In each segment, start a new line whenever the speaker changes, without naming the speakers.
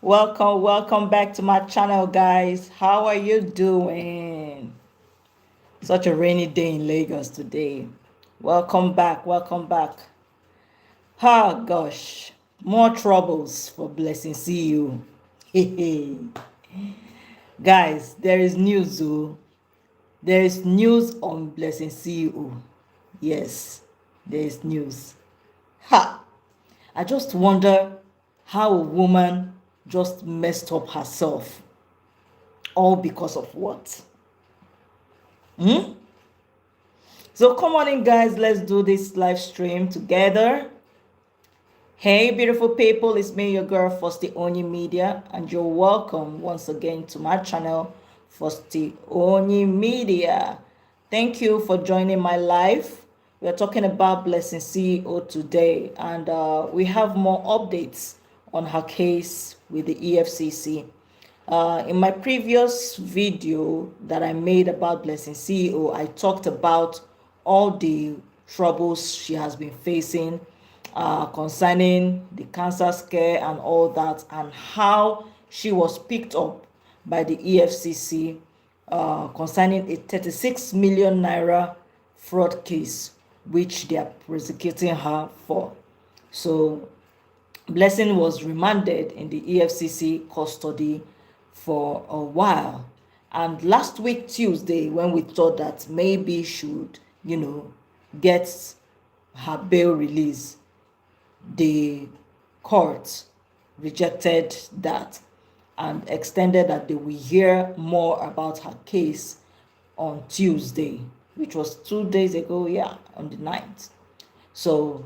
Welcome back to my channel, guys. How are you doing? Such a rainy day in Lagos today. Welcome back. Ah, gosh, more troubles for Blessing CEO. Hey, guys, there is news, oh. There is news on Blessing CEO. Yes, there is news. Ha! I just wonder how a woman just messed up herself. All because of what? So come on in, guys. Let's do this live stream together. Hey, beautiful people. It's me, your girl, Fosti Onyi Media, and you're welcome once again to my channel, Fosti Onyi Media. Thank you for joining my live. We're talking about Blessing CEO today, and we have more updates on her case with the EFCC. In my previous video that I made about Blessing CEO, I talked about all the troubles she has been facing concerning the cancer scare and all that, and how she was picked up by the EFCC concerning a 36 million naira fraud case, which they are prosecuting her for. So Blessing was remanded in the EFCC custody for a while. And last week, Tuesday, when we thought that maybe should, get her bail release, the court rejected that and extended that they will hear more about her case on Tuesday, which was 2 days ago, on the 9th. So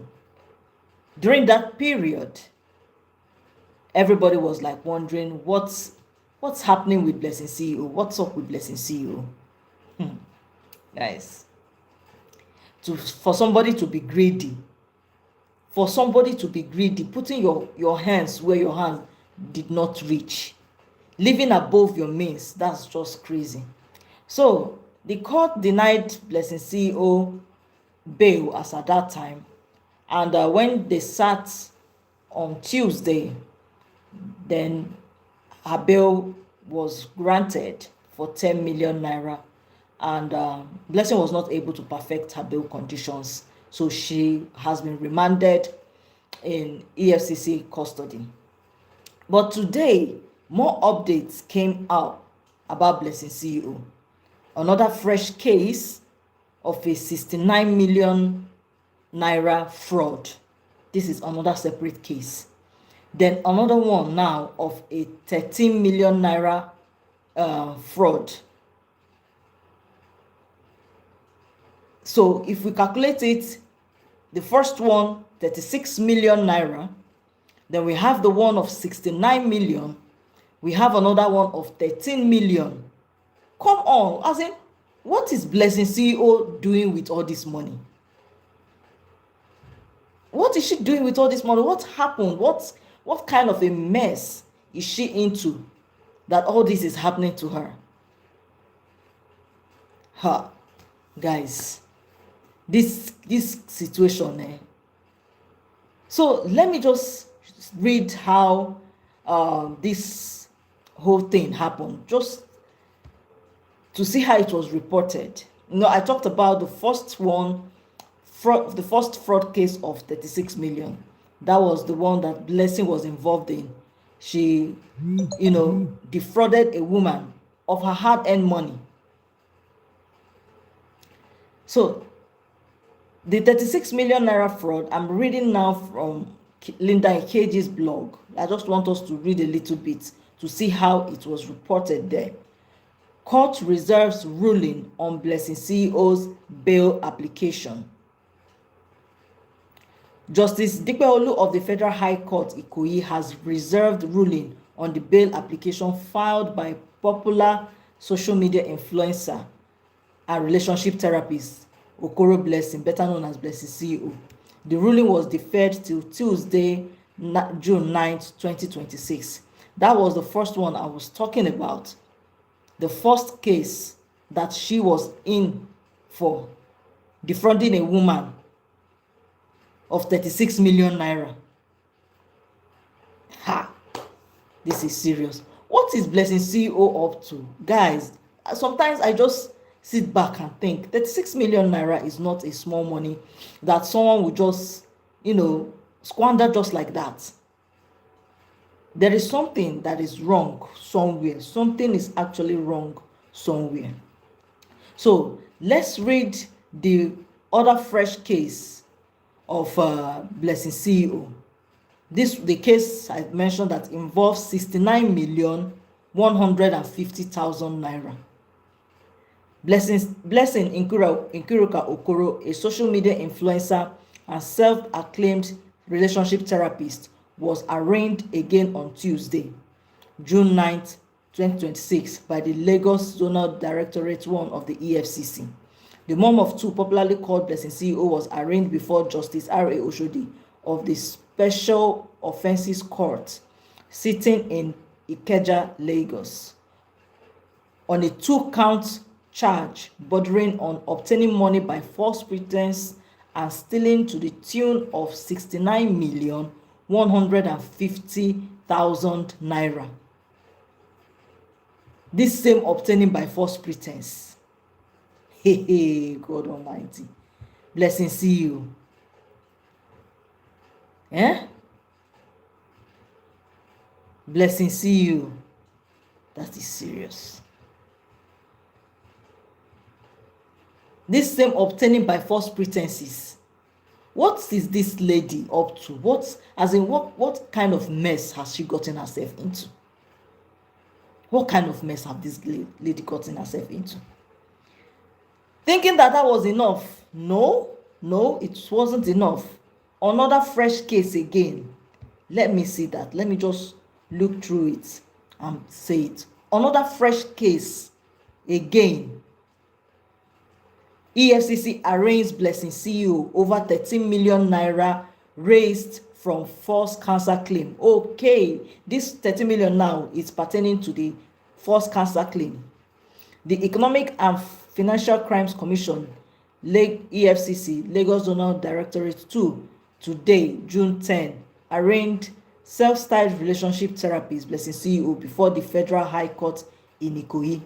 during that period, everybody was like wondering what's happening with Blessing CEO. What's up with Blessing CEO? Guys, for somebody to be greedy, putting your hands where your hand did not reach, living above your means, that's just crazy. So the court denied Blessing CEO bail as at that time, and when they sat on Tuesday, then her bail was granted for 10 million naira, and Blessing was not able to perfect her bail conditions, so she has been remanded in EFCC custody. But today, more updates came out about Blessing CEO. Another fresh case of a 69 million naira fraud. This is another separate case. Then another one now of a 13 million naira fraud. So if we calculate it, the first one, 36 million naira, then we have the one of 69 million, we have another one of 13 million. Come on, as in, what is Blessing CEO doing with all this money? What is she doing with all this money? What happened? What kind of a mess is she into that all this is happening to her? Guys, this situation, So let me just read how this whole thing happened, just to see how it was reported. I talked about the first one, the first fraud case of 36 million. That was the one that Blessing was involved in. She, defrauded a woman of her hard-earned money. So the 36 million naira fraud, I'm reading now from Linda Ikeji's blog. I just want us to read a little bit to see how it was reported there. Court reserves ruling on Blessing CEO's bail application. Justice Dikpeolu of the Federal High Court Ikoyi has reserved ruling on the bail application filed by popular social media influencer and relationship therapist Okoro Blessing, better known as Blessing CEO. The ruling was deferred till Tuesday, June 9th, 2026. That was the first one I was talking about. The first case that she was in for, defrauding a woman of 36 million naira. This is serious. What is Blessing CEO up to? Guys, sometimes I just sit back and think 36 million naira is not a small money that someone would just, squander just like that. There is something that is wrong somewhere. Something is actually wrong somewhere. So let's read the other fresh case of Blessing CEO. The case I mentioned that involves 69,150,000 naira. Blessing Nkiruka Okoro, a social media influencer and self-acclaimed relationship therapist, was arraigned again on Tuesday, June 9th, 2026 by the Lagos Zonal Directorate 1 of the EFCC. The mom of two, popularly called Blessing CEO, was arraigned before Justice R.A. Oshodi of the Special Offences Court, sitting in Ikeja, Lagos, on a 2-count charge bordering on obtaining money by false pretense and stealing to the tune of 69,150,000 naira. This same obtaining by false pretense. Hey, God Almighty. Blessing CEO. Blessing CEO. That is serious. This same obtaining by false pretenses. What is this lady up to? What kind of mess has she gotten herself into? What kind of mess have this lady gotten herself into? Thinking that was enough. No, it wasn't enough. Another fresh case again. Let me see that. Let me just look through it and say it. Another fresh case again. EFCC arraigns Blessing CEO over 13 million naira raised from false cancer claim. Okay, this 30 million now is pertaining to the false cancer claim. The Economic and Financial Crimes Commission, EFCC, Lagos Zonal Directorate 2, today, June 10, arraigned self-styled relationship therapist Blessing CEO before the Federal High Court in Ikoyi,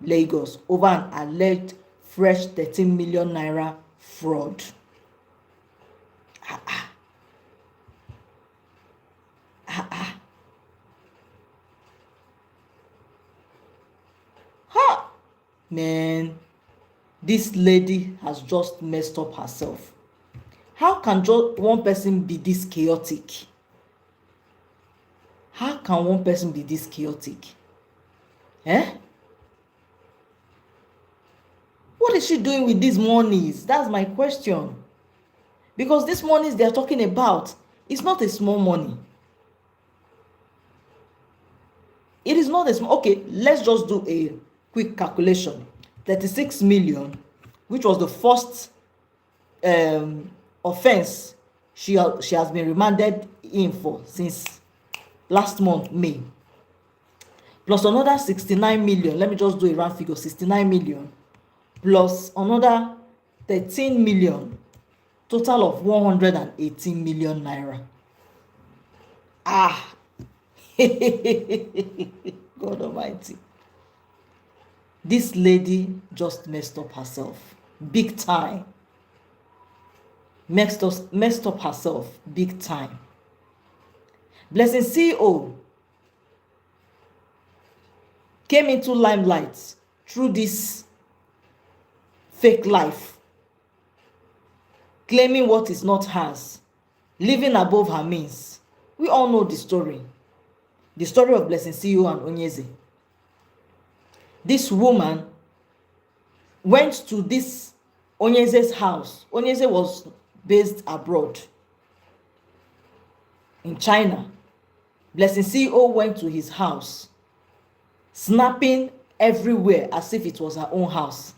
Lagos, over an alleged fresh 13 million naira fraud. Man, this lady has just messed up herself. How can just one person be this chaotic? How can one person be this chaotic? What is she doing with these monies? That's my question. Because these monies they are talking about, it's not a small money. It is not a small. Okay, let's just do a quick calculation. 36 million, which was the first offense she has been remanded in for since last month, May. Plus another 69 million. Let me just do a round figure. 69 million. Plus another 13 million, total of 118 million naira. God Almighty. This lady just messed up herself big time. Messed up herself big time. Blessing CEO came into limelight through this fake life, claiming what is not hers, living above her means. We all know the story of Blessing CEO and Onyeze. This woman went to this Onyeze's house. Onyeze was based abroad in China. Blessing CEO went to his house, snapping everywhere as if it was her own house,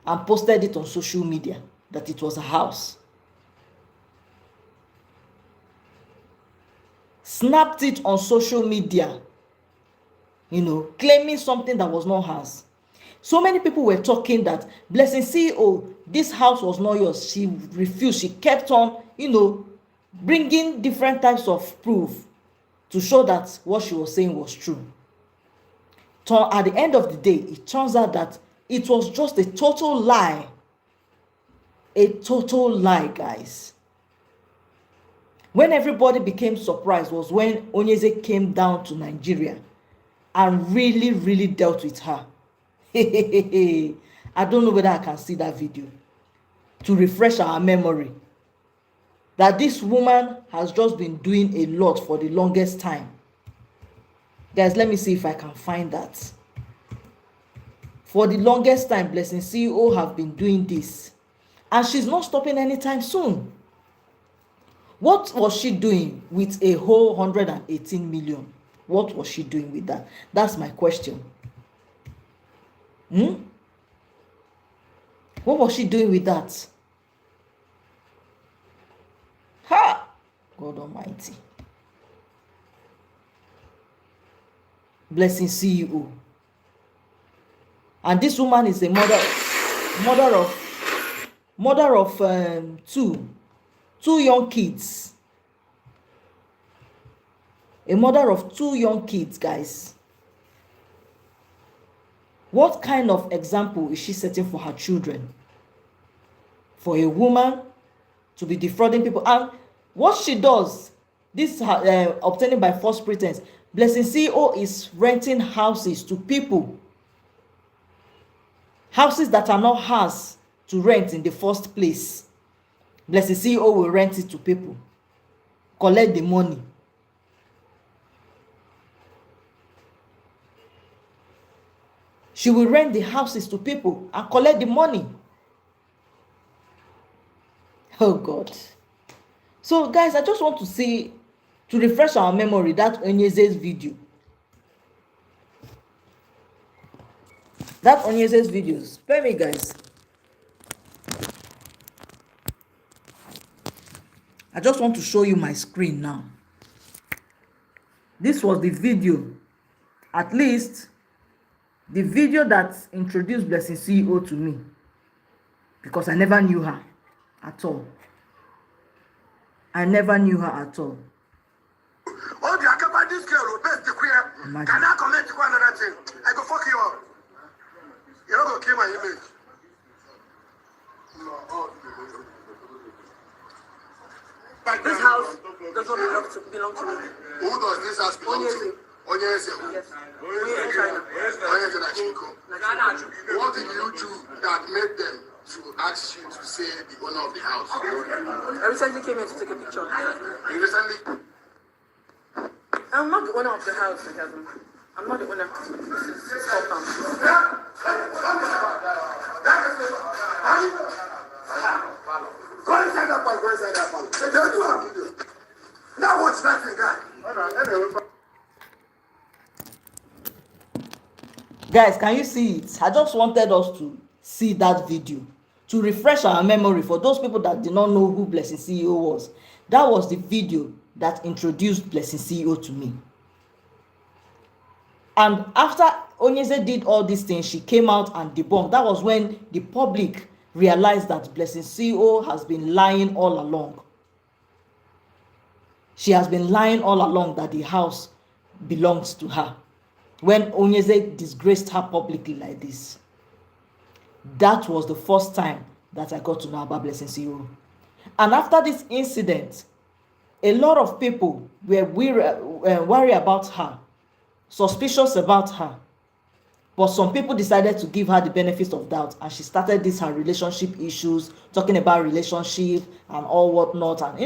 and posted it on social media that it was a house. Snapped it on social media, claiming something that was not hers. So many people were talking that Blessing CEO, this house was not yours. She refused. She kept on, bringing different types of proof to show that what she was saying was true. At the end of the day, it turns out that it was just a total lie. A total lie, guys. When everybody became surprised was when Onyeze came down to Nigeria and really dealt with her. I don't know whether I can see that video to refresh our memory that this woman has just been doing a lot for the longest time. Guys, let me see if I can find that. For the longest time, Blessing CEO have been doing this, and she's not stopping anytime soon. What was she doing with a whole 118 million? What was she doing with that? That's my question. What was she doing with that? Ha! God Almighty. Blessing CEO. And this woman is a mother of two young kids. A mother of 2 young kids, guys. What kind of example is she setting for her children? For a woman to be defrauding people. And what she does, this obtaining by false pretense, Blessing CEO is renting houses to people. Houses that are not hers to rent in the first place. Blessing CEO will rent it to people. Collect the money. She will rent the houses to people and collect the money. Oh God. So guys, I just want to refresh our memory, that Onyeze's video. That Onyeze's videos. Spare me, guys. I just want to show you my screen now. This was the video. At least the video that introduced Blessing CEO to me. Because I never knew her at all. I never knew her at all.
Oh, the Akaba, this girl will best the queer. Can I comment to another thing? I go fuck you up. You're not gonna kill my image.
This house does not belong to me.
Who does this house belong to? Onyeze.
Yes. China.
Onyeze Nachiko. What did you do that made them to ask you to say the owner of the house?
I recently came here to take a picture.
You recently?
I'm not the owner of the house, I'm not the owner. This is compound.
Go inside that part, go inside that part. They don't do a video. Now what's that thing, guy?
Guys, can you see it? I just wanted us to see that video to refresh our memory for those people that did not know who Blessing CEO was. That was the video that introduced Blessing CEO to me. And after Onyeze did all these things, she came out and debunked. That was when the public realized that Blessing CEO has been lying all along. She has been lying all along that the house belongs to her. When Onyeze disgraced her publicly like this. That was the first time that I got to know about Blessing CEO. And after this incident, a lot of people were worried about her, suspicious about her. But some people decided to give her the benefit of doubt, and she started her relationship issues, talking about relationship and all whatnot, and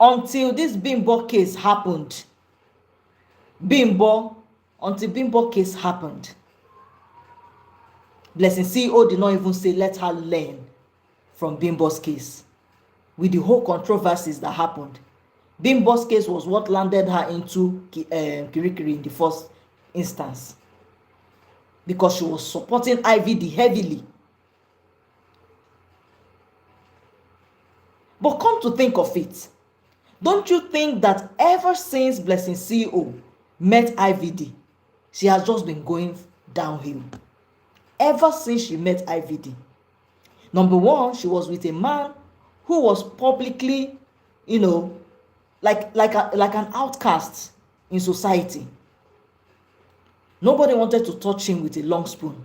until this Bimbo case happened. Until Bimbo case happened, Blessing CEO did not even say let her learn from Bimbo's case. With the whole controversies that happened, Bimbo's case was what landed her into Kiri in the first instance, because she was supporting IVD heavily. But come to think of it, don't you think that ever since Blessing CEO met IVD, she has just been going downhill? Ever since she met IVD. Number one, she was with a man who was publicly, you know, like an outcast in society. Nobody wanted to touch him with a long spoon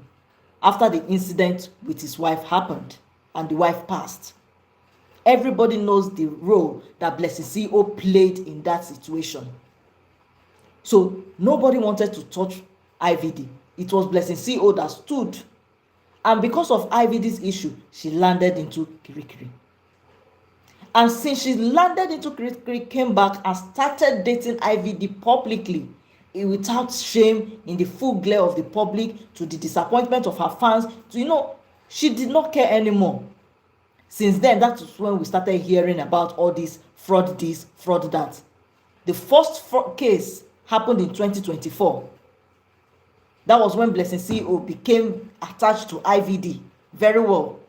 after the incident with his wife happened and the wife passed. Everybody knows the role that Blessing CEO played in that situation. So nobody wanted to touch IVD. It was Blessing CEO that stood. And because of IVD's issue, she landed into Kiri. And since she landed into Kiri, came back and started dating IVD publicly, without shame, in the full glare of the public, to the disappointment of her fans, she did not care anymore. Since then, that is when we started hearing about all this, fraud that. The first case happened in 2024. That was when Blessing CEO became attached to IVD very well.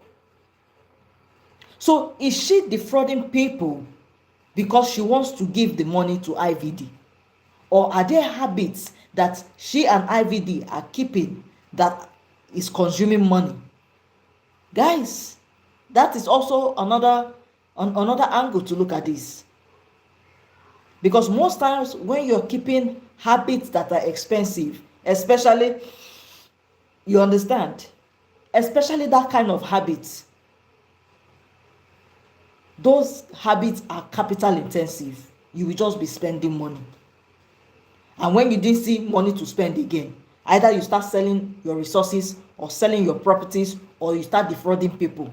So is she defrauding people because she wants to give the money to IVD? Or are there habits that she and IVD are keeping that is consuming money? Guys, that is also another angle to look at this. Because most times when you're keeping habits that are expensive, especially, you understand, especially that kind of habits, those habits are capital intensive. You will just be spending money. And when you didn't see money to spend again, either you start selling your resources or selling your properties, or you start defrauding people,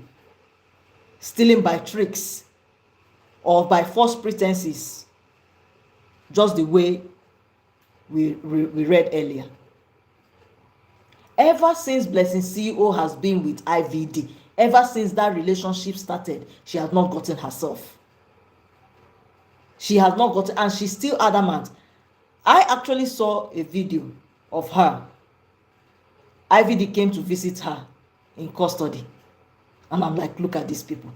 stealing by tricks or by false pretenses, just the way we read earlier. Ever since Blessing CEO has been with IVD, ever since that relationship started, she has not gotten herself. She has not gotten, and she's still adamant. I actually saw a video of her. IVD came to visit her in custody. And I'm like, look at these people.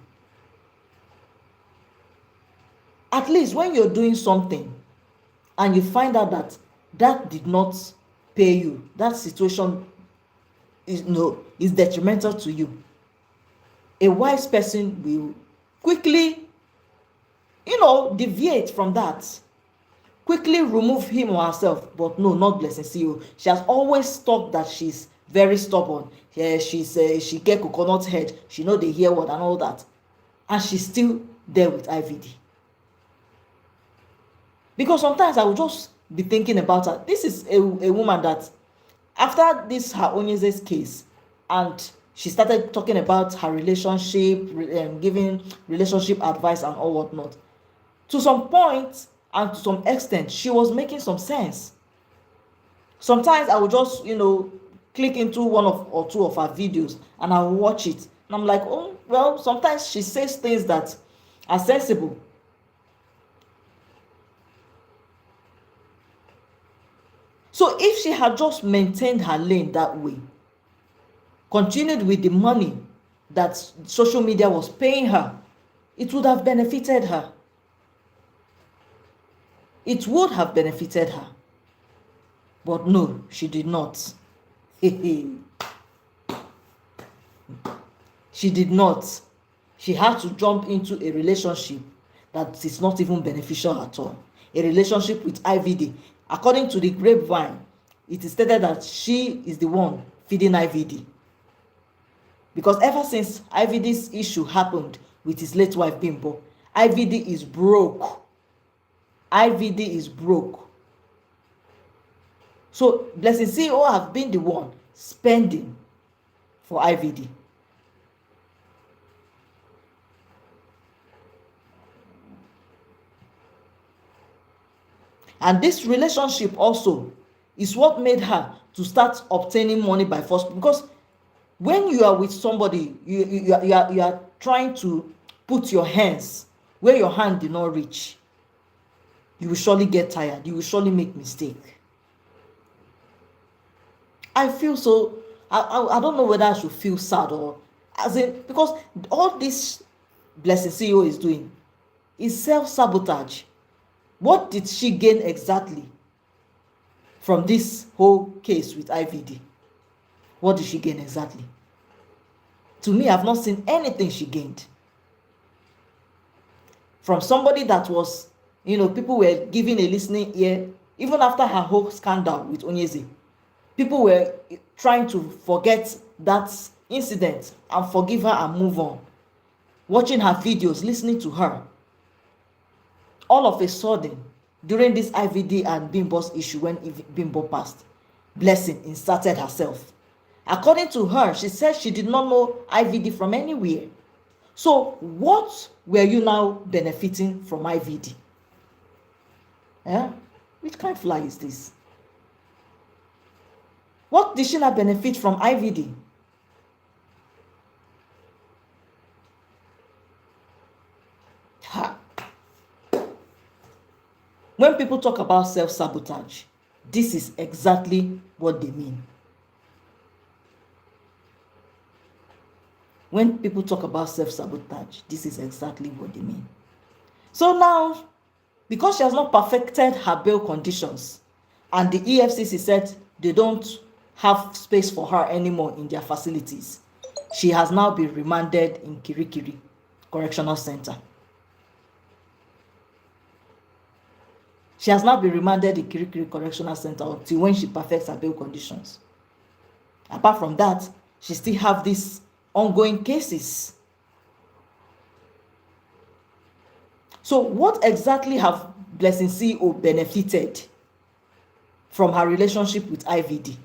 At least when you're doing something and you find out that that did not pay you, that situation is detrimental to you, a wise person will quickly, deviate from that. Quickly remove him or herself. But no, not Blessing CEO. She has always thought that she's very stubborn. She get coconut head. She know the hear word and all that. And she's still there with IVD. Because sometimes I will just be thinking about her. This is a woman that, after this her Onyeze's case, and she started talking about her relationship, giving relationship advice and all whatnot. To some point and to some extent, she was making some sense. Sometimes I will just, click into one or two of her videos and I will watch it. And I'm like, oh, well, sometimes she says things that are sensible. So if she had just maintained her lane that way, continued with the money that social media was paying her, it would have benefited her. It would have benefited her. But no, she did not. She did not. She had to jump into a relationship that is not even beneficial at all. A relationship with IVD. According to the grapevine, it is stated that she is the one feeding IVD. Because ever since IVD's issue happened with his late wife Bimbo, IVD is broke. IVD is broke. So Blessing CEO have been the one spending for IVD. And this relationship also is what made her to start obtaining money by force. Because when you are with somebody, you are trying to put your hands where your hand did not reach. You will surely get tired. You will surely make mistake. I feel so, I don't know whether I should feel sad or, because all this Blessing CEO is doing is self-sabotage. What did she gain exactly from this whole case with IVD? What did she gain exactly? To me, I've not seen anything she gained. from somebody that was, people were giving a listening ear, even after her whole scandal with Onyeze. People were trying to forget that incident and forgive her and move on. Watching her videos, listening to her. All of a sudden, during this IVD and Bimbo's issue, when Bimbo passed, Blessing inserted herself. According to her, she said she did not know IVD from anywhere. So what were you now benefiting from IVD? Which kind of fly is this? What did she not benefit from IVD? When people talk about self-sabotage, this is exactly what they mean. When people talk about self-sabotage, this is exactly what they mean. So now, because she has not perfected her bail conditions, and the EFCC said they don't have space for her anymore in their facilities, she has now been remanded in Kiri Correctional Center. She has now been remanded in Kiri Correctional Center until when she perfects her bail conditions. Apart from that, she still have these ongoing cases. So what exactly have Blessing CEO benefited from her relationship with IVD?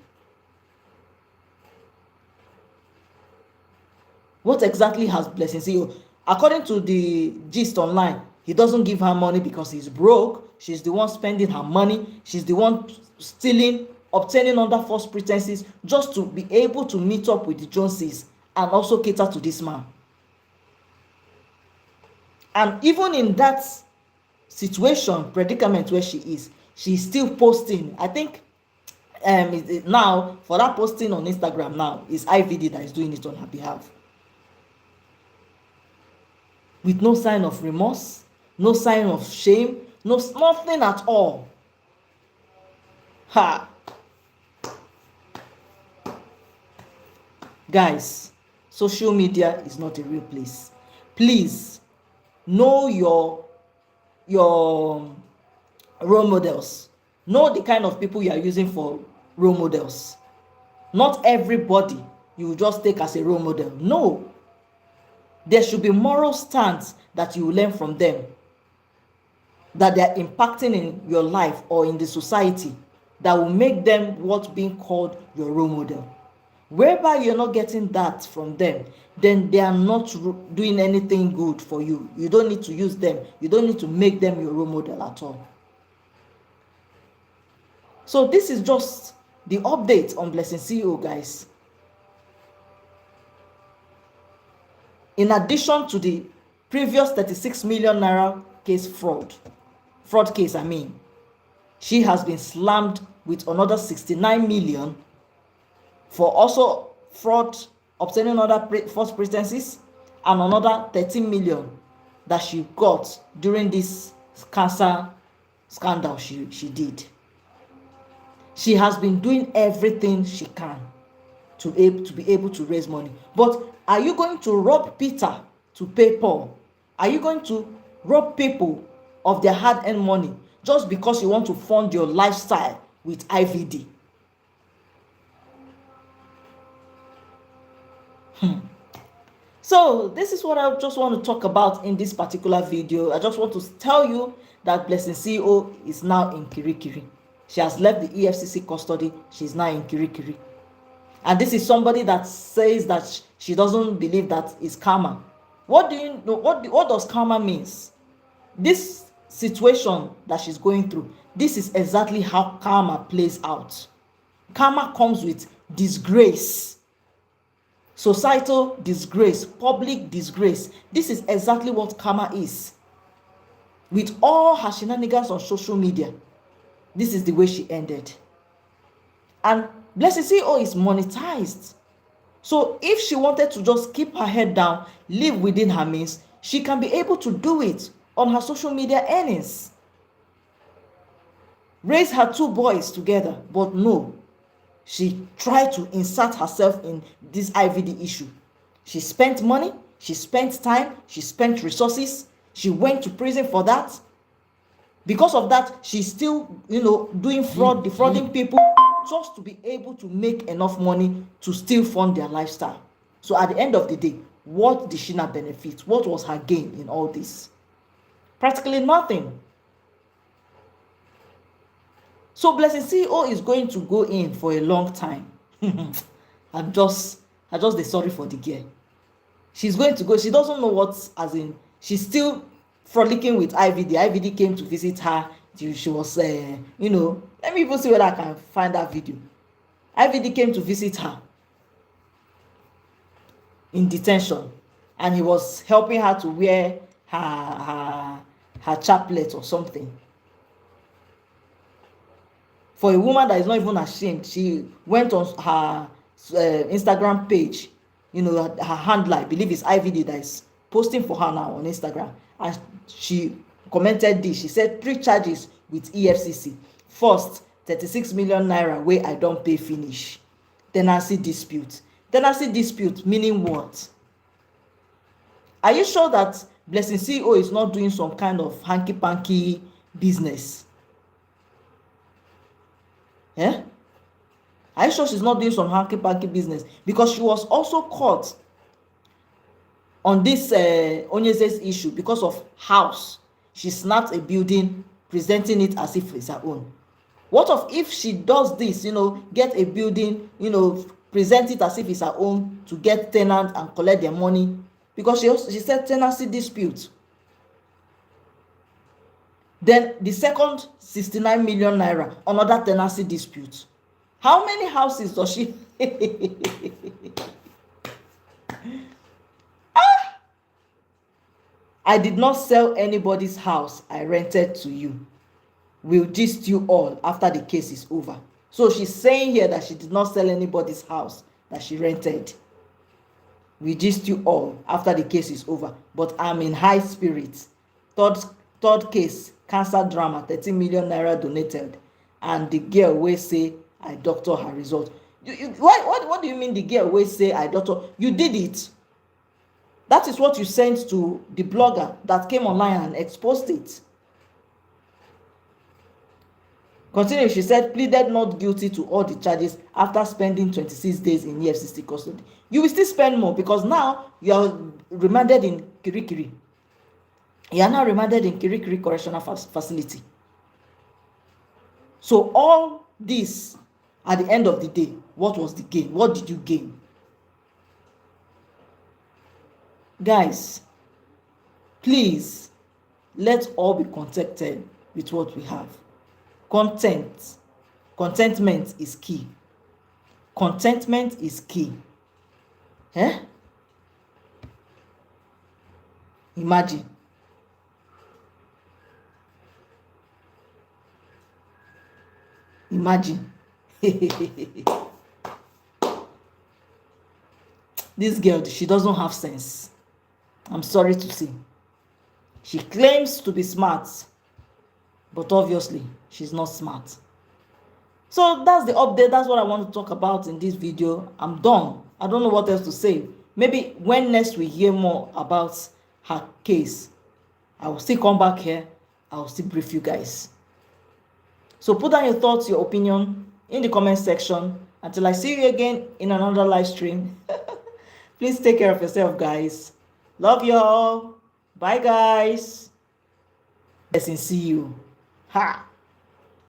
What exactly has Blessing CEO? According to the gist online, he doesn't give her money because he's broke. She's the one spending her money. She's the one stealing, obtaining under false pretenses just to be able to meet up with the Joneses and also cater to this man. And even in that situation, predicament where she is, she's still posting. I think now, for that posting on Instagram now, is IVD that is doing it on her behalf. With no sign of remorse, no sign of shame, nothing at all. Guys, social media is not a real place. Please know your role models. Know the kind of people you are using for role models. Not everybody you just take as a role model. No. There should be moral stands that you learn from them, that they are impacting in your life or in the society, that will make them what being called your role model. Whereby you're not getting that from them, then they are not doing anything good for you. You don't need to use them. You don't need to make them your role model at all. So this is just the update on Blessing CEO, guys. In addition to the previous 36 million naira case fraud case, she has been slammed with another 69 million for also fraud, obtaining other false pretenses, and another 13 million that she got during this cancer scandal she did. She has been doing everything she can to be able to raise money. But are you going to rob Peter to pay Paul? Are you going to rob people of their hard-earned money just because you want to fund your lifestyle with IVD? So this is what I just want to talk about in this particular video. I just want to tell you that Blessing CEO is now in Kiri. She has left the EFCC custody. She's now in Kiri. And this is somebody that says that she doesn't believe that is karma. What do you know? What does karma means? This situation that she's going through, this is exactly how karma plays out. Karma comes with disgrace, societal disgrace, public disgrace. This is exactly what karma is. With all her shenanigans on social media, this is the way she ended. And Blessing CEO is monetized. So if she wanted to just keep her head down, live within her means, she can be able to do it on her social media earnings. Raise her 2 boys together, but no. She tried to insert herself in this IVD issue. She spent money, she spent time, she spent resources, She went to prison for that. Because of that, she's still, doing fraud, defrauding people, just to be able to make enough money to still fund their lifestyle. So at the end of the day, what did she not benefit? What was her gain in all this? Practically nothing. So Blessing CEO is going to go in for a long time. I just dey sorry for the girl. She's going to go. She doesn't know what, as in, she's still frolicking with IVD. IVD came to visit her. She was, let me even see whether I can find that video. IVD came to visit her in detention, and he was helping her to wear her chaplet or something. For a woman that is not even ashamed, she went on her Instagram page, her handler, I believe it's IVD, that is posting for her now on Instagram, and she commented this. She said 3 charges with EFCC. First, 36 million naira wey I don pay finish. Tenancy dispute. Tenancy dispute meaning what? Are you sure that Blessing CEO is not doing some kind of hanky-panky business? Yeah? Are you sure she's not doing some hanky-panky business? Because she was also caught on this Onyeze's issue because of house. She snapped a building, presenting it as if it's her own. What if she does this, get a building, present it as if it's her own to get tenants and collect their money? Because she said tenancy dispute. Then the second 69 million naira, another tenancy dispute. How many houses does she? I did not sell anybody's house. I rented to you. We'll gist you all after the case is over. So she's saying here that she did not sell anybody's house that she rented. We gist you all after the case is over. But I'm in high spirits. Third case, cancer drama, 13 million naira donated. And the girl will say, I doctor her result. What do you mean the girl will say, I doctor? You did it. That is what you sent to the blogger that came online and exposed it. Continue, she said, pleaded not guilty to all the charges after spending 26 days in EFCC custody. You will still spend more because now you are remanded in Kiri. You are now remanded in Kiri Correctional Facility. So all this, at the end of the day, what was the gain? What did you gain? Guys, please, let's all be contented with what we have. Contentment is key. Contentment is key. Imagine. This girl, she doesn't have sense. I'm sorry to say. She claims to be smart, but obviously she's not smart. So that's the update. That's what I want to talk about in this video. I'm done. I don't know what else to say. Maybe when next we hear more about her case, I will still come back here. I will still brief you guys. So put down your thoughts, your opinion in the comment section. Until I see you again in another live stream. Please take care of yourself, guys. Love y'all. Bye, guys. Blessing, see you. Ha!